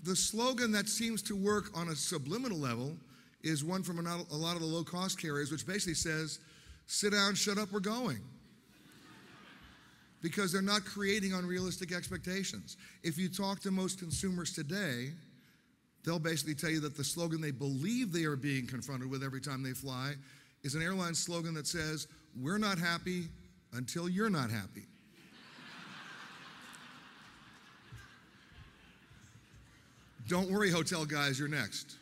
The slogan that seems to work on a subliminal level is one from a lot of the low-cost carriers, which basically says, sit down, shut up, we're going. Because they're not creating unrealistic expectations. If you talk to most consumers today, they'll basically tell you that the slogan they believe they are being confronted with every time they fly is an airline slogan that says, we're not happy until you're not happy. Don't worry, hotel guys, you're next.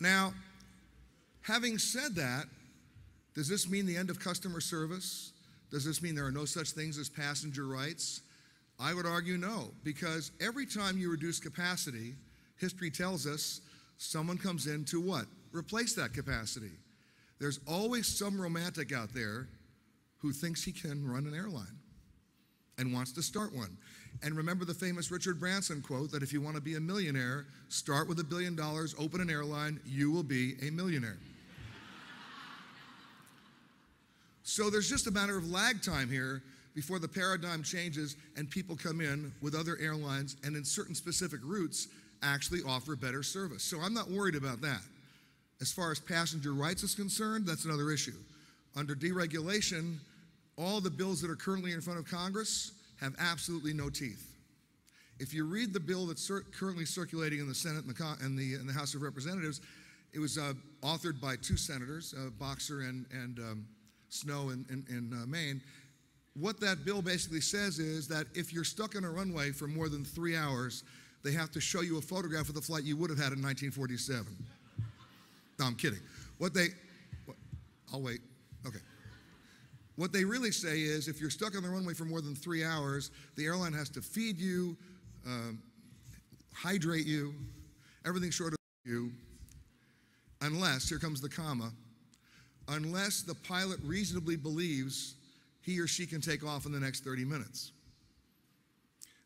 Now, having said that, does this mean the end of customer service? Does this mean there are no such things as passenger rights? I would argue no, because every time you reduce capacity, history tells us someone comes in to what? Replace that capacity. There's always some romantic out there who thinks he can run an airline and wants to start one. And remember the famous Richard Branson quote that if you want to be a millionaire, start with $1 billion, open an airline, you will be a millionaire. So there's just a matter of lag time here before the paradigm changes and people come in with other airlines and in certain specific routes actually offer better service. So I'm not worried about that. As far as passenger rights is concerned, that's another issue. Under deregulation, all the bills that are currently in front of Congress have absolutely no teeth. If you read the bill that's currently circulating in the Senate and the House of Representatives, it was authored by two senators, Boxer and Snow in Maine. What that bill basically says is that if you're stuck on a runway for more than 3 hours, they have to show you a photograph of the flight you would have had in 1947. No, I'm kidding. I'll wait. Okay. What they really say is if you're stuck on the runway for more than 3 hours, the airline has to feed you, hydrate you, everything short of you, unless, here comes the comma, unless the pilot reasonably believes he or she can take off in the next 30 minutes.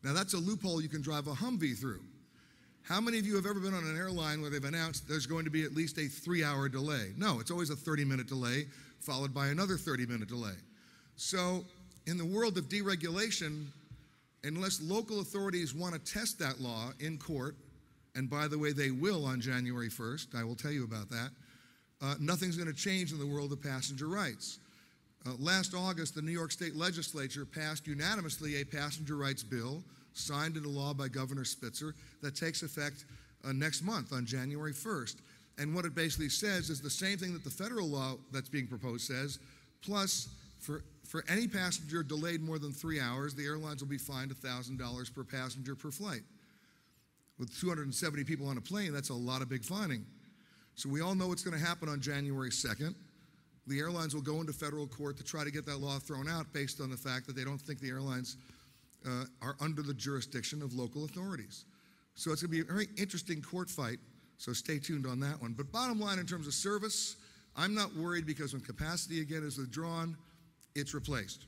Now that's a loophole you can drive a Humvee through. How many of you have ever been on an airline where they've announced there's going to be at least a 3-hour delay? No, it's always a 30-minute delay followed by another 30-minute delay. So in the world of deregulation, unless local authorities want to test that law in court, and by the way, they will on January 1st, I will tell you about that, nothing's going to change in the world of passenger rights. Last August, the New York State Legislature passed unanimously a passenger rights bill signed into law by Governor Spitzer that takes effect next month on January 1st. And what it basically says is the same thing that the federal law that's being proposed says, plus for any passenger delayed more than 3 hours, the airlines will be fined $1,000 per passenger per flight. With 270 people on a plane, that's a lot of big fining. So we all know what's going to happen on January 2nd. The airlines will go into federal court to try to get that law thrown out based on the fact that they don't think the airlines are under the jurisdiction of local authorities. So it's going to be a very interesting court fight, so stay tuned on that one. But bottom line, in terms of service, I'm not worried because when capacity again is withdrawn, it's replaced.